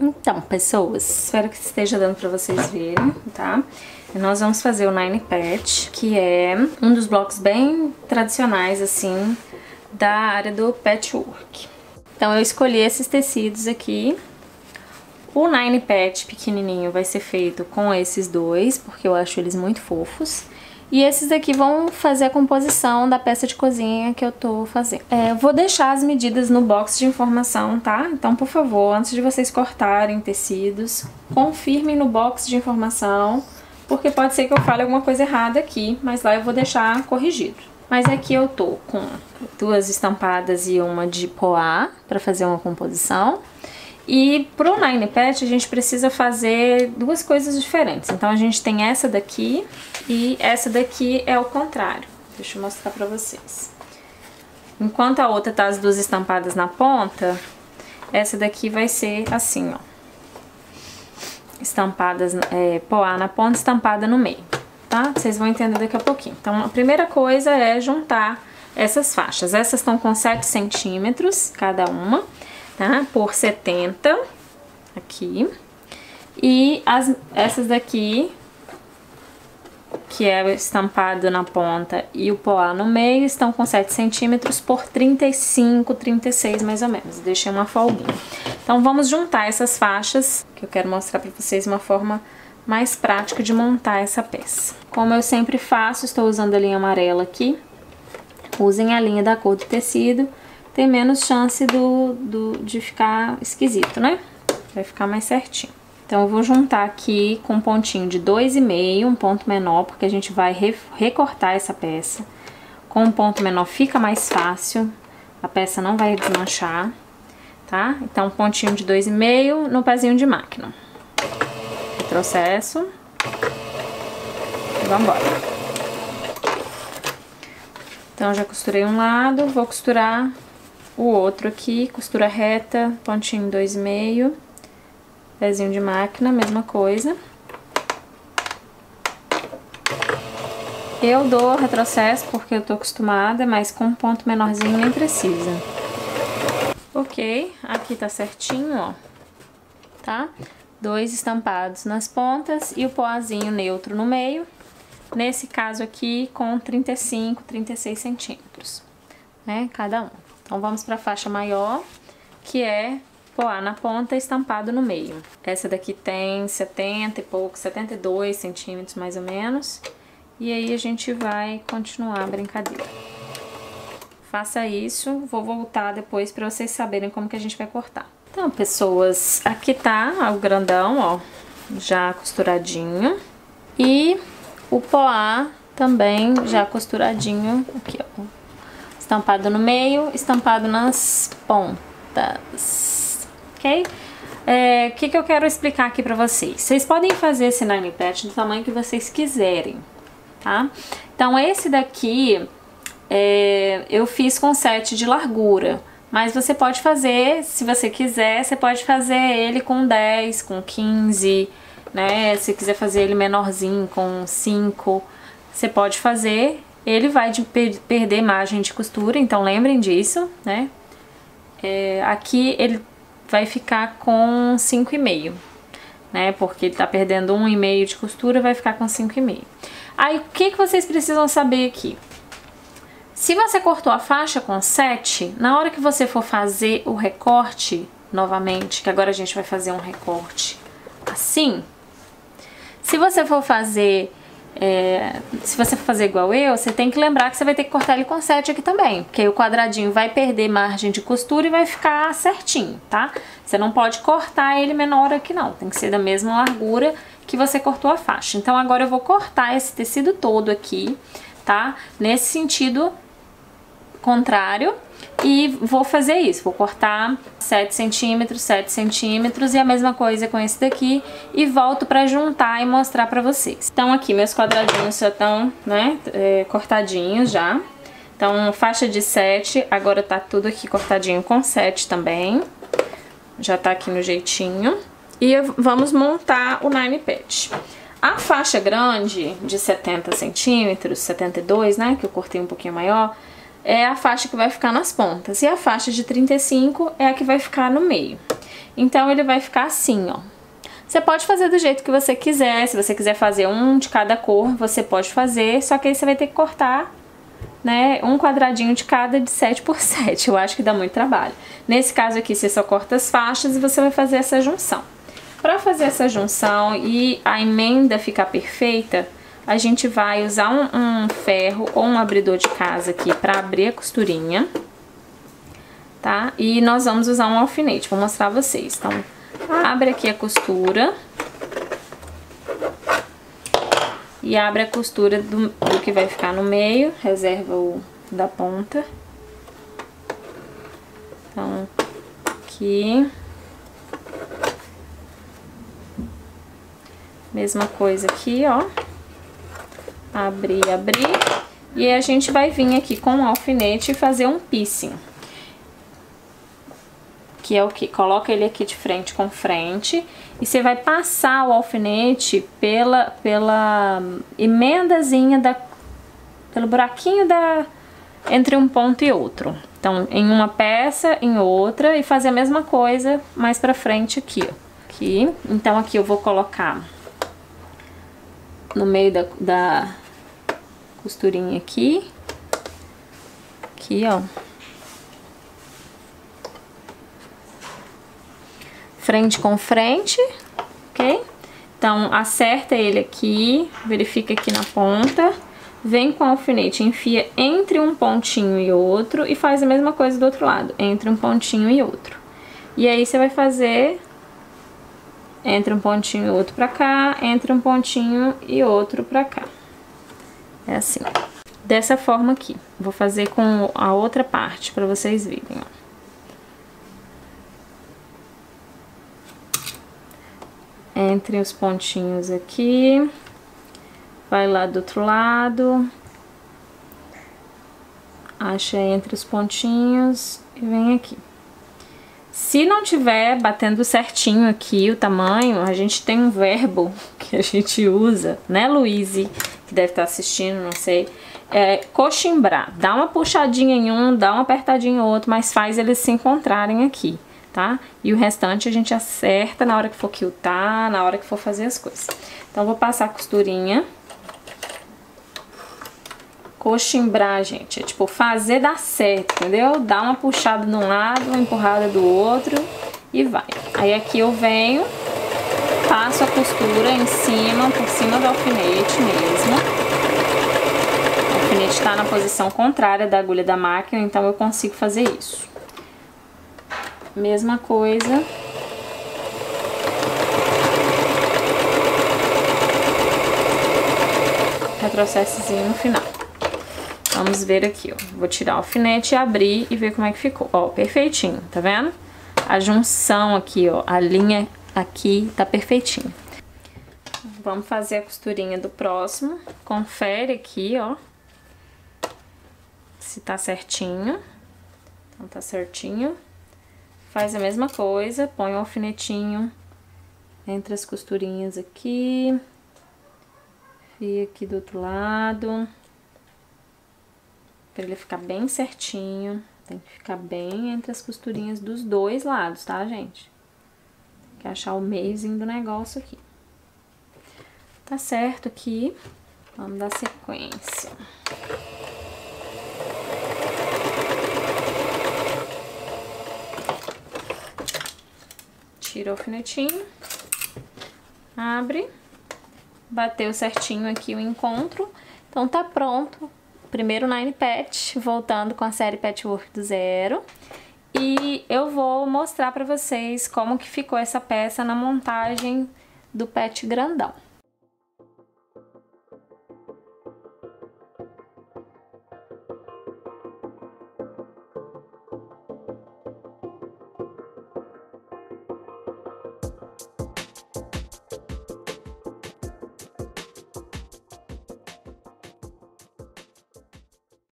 Então, pessoas, espero que esteja dando pra vocês verem, tá? E nós vamos fazer o Nine Patch, que é um dos blocos bem tradicionais, assim, da área do patchwork. Então, eu escolhi esses tecidos aqui. O Nine Patch pequenininho vai ser feito com esses dois, porque eu acho eles muito fofos. E esses daqui vão fazer a composição da peça de cozinha que eu tô fazendo. Eu vou deixar as medidas no box de informação, tá? Então, por favor, antes de vocês cortarem tecidos, confirmem no box de informação, porque pode ser que eu fale alguma coisa errada aqui, mas lá eu vou deixar corrigido. Mas aqui eu tô com 2 estampadas e uma de poá pra fazer uma composição. E pro Nine Patch a gente precisa fazer 2 coisas diferentes. Então a gente tem essa daqui e essa daqui é o contrário. Deixa eu mostrar pra vocês. Enquanto a outra tá as 2 estampadas na ponta, essa daqui vai ser assim, ó. Estampadas, poá na ponta, estampada no meio, tá? Vocês vão entender daqui a pouquinho. Então a primeira coisa é juntar essas faixas. Essas estão com 7 centímetros cada uma, tá? Por 70 aqui. E essas daqui, que é o estampado na ponta e o poá no meio, estão com 7 centímetros por 35, 36 mais ou menos. Deixei uma folguinha. Então vamos juntar essas faixas, que eu quero mostrar pra vocês uma forma mais prática de montar essa peça. Como eu sempre faço, estou usando a linha amarela aqui. Usem a linha da cor do tecido. Tem menos chance de ficar esquisito, né? Vai ficar mais certinho. Então, eu vou juntar aqui com um pontinho de 2,5, um ponto menor, porque a gente vai recortar essa peça. Com um ponto menor fica mais fácil, a peça não vai desmanchar, tá? Então, um pontinho de 2,5 no pezinho de máquina. Retrocesso. E vamos embora. Então, já costurei um lado, vou costurar o outro aqui, costura reta, pontinho 2,5, pezinho de máquina, mesma coisa. Eu dou retrocesso porque eu tô acostumada, mas com um ponto menorzinho nem precisa. Ok, aqui tá certinho, ó, tá? 2 estampados nas pontas e o poazinho neutro no meio. Nesse caso aqui com 35, 36 centímetros, né, cada um. Então, vamos para a faixa maior, que é poá na ponta, estampado no meio. Essa daqui tem 70 e pouco, 72 centímetros mais ou menos. E aí, a gente vai continuar a brincadeira. Faça isso, vou voltar depois para vocês saberem como que a gente vai cortar. Então, pessoas, aqui tá o grandão, ó, já costuradinho. E o poá também já costuradinho, aqui, ó. Estampado no meio, estampado nas pontas, ok? O que eu quero explicar aqui pra vocês? Vocês podem fazer esse Nine Patch do tamanho que vocês quiserem, tá? Então, esse daqui, eu fiz com 7 de largura, mas você pode fazer, se você quiser, você pode fazer ele com 10, com 15, né? Se quiser fazer ele menorzinho, com 5, você pode fazer. Ele vai perder margem de costura, então lembrem disso, né? Aqui ele vai ficar com 5,5, né? Porque ele tá perdendo 1,5 de costura, vai ficar com 5,5. Aí, o que vocês precisam saber aqui? Se você cortou a faixa com 7, na hora que você for fazer o recorte, novamente, que agora a gente vai fazer um recorte assim, se você for fazer... se você for fazer igual eu, você tem que lembrar que você vai ter que cortar ele com 7 aqui também, porque aí o quadradinho vai perder margem de costura e vai ficar certinho, tá? Você não pode cortar ele menor aqui não, tem que ser da mesma largura que você cortou a faixa. Então agora eu vou cortar esse tecido todo aqui, tá? Nesse sentido contrário, e vou fazer isso, vou cortar 7 centímetros, 7 centímetros e a mesma coisa com esse daqui e volto pra juntar e mostrar pra vocês. Então aqui meus quadradinhos já estão, né, cortadinhos já. Então faixa de 7, agora tá tudo aqui cortadinho com 7 também. Já tá aqui no jeitinho. E vamos montar o Nine Patch. A faixa grande de 70 centímetros, 72, né, que eu cortei um pouquinho maior, é a faixa que vai ficar nas pontas. E a faixa de 35 é a que vai ficar no meio. Então ele vai ficar assim, ó. Você pode fazer do jeito que você quiser, se você quiser fazer um de cada cor, você pode fazer, só que aí você vai ter que cortar, né, um quadradinho de cada de 7 por 7, eu acho que dá muito trabalho. Nesse caso aqui, você só corta as faixas e você vai fazer essa junção. Para fazer essa junção e a emenda ficar perfeita, a gente vai usar um ferro ou um abridor de casa aqui para abrir a costurinha, tá? E nós vamos usar um alfinete, vou mostrar a vocês. Então, abre aqui a costura e abre a costura do que vai ficar no meio, reserva o da ponta. Então, aqui. Mesma coisa aqui, ó. Abrir, abrir. E a gente vai vir aqui com o alfinete e fazer um piercing. Que é o que? Coloca ele aqui de frente com frente. E você vai passar o alfinete pela emendazinha pelo buraquinho entre um ponto e outro. Então, em uma peça, em outra, e fazer a mesma coisa mais pra frente aqui, ó. Aqui. Então, aqui eu vou colocar no meio da costurinha aqui. Aqui, ó. Frente com frente, ok? Então, acerta ele aqui, verifica aqui na ponta, vem com o alfinete, enfia entre um pontinho e outro e faz a mesma coisa do outro lado, entre um pontinho e outro. E aí, você vai fazer entre um pontinho e outro pra cá, entre um pontinho e outro pra cá. É assim, dessa forma aqui. Vou fazer com a outra parte pra vocês verem, ó. Entre os pontinhos aqui, vai lá do outro lado, acha entre os pontinhos e vem aqui. Se não tiver batendo certinho aqui o tamanho, a gente tem um verbo que a gente usa, né, Luíse, que deve estar assistindo, não sei, é coximbrar. Dá uma puxadinha em um, dá uma apertadinha em outro, mas faz eles se encontrarem aqui. Tá? E o restante a gente acerta na hora que for quiltar, na hora que for fazer as coisas. Então, eu vou passar a costurinha. Coximbrar, gente, é tipo fazer dar certo, entendeu? Dá uma puxada de um lado, uma empurrada do outro e vai. Aí aqui eu venho, passo a costura em cima, por cima do alfinete mesmo. O alfinete tá na posição contrária da agulha da máquina, então eu consigo fazer isso. Mesma coisa. Retrocessozinho no final. Vamos ver aqui, ó. Vou tirar o alfinete, abrir e ver como é que ficou. Ó, perfeitinho, tá vendo? A junção aqui, ó, a linha aqui tá perfeitinha. Vamos fazer a costurinha do próximo. Confere aqui, ó, se tá certinho. Então tá certinho. Faz a mesma coisa, põe o alfinetinho entre as costurinhas aqui, e aqui do outro lado, para ele ficar bem certinho. Tem que ficar bem entre as costurinhas dos dois lados, tá, gente? Tem que achar o meiozinho do negócio aqui. Tá certo aqui, vamos dar sequência. Tira o alfinetinho, abre, bateu certinho aqui o encontro, então tá pronto. Primeiro Nine Patch, voltando com a série Patchwork do Zero. E eu vou mostrar pra vocês como que ficou essa peça na montagem do patch grandão.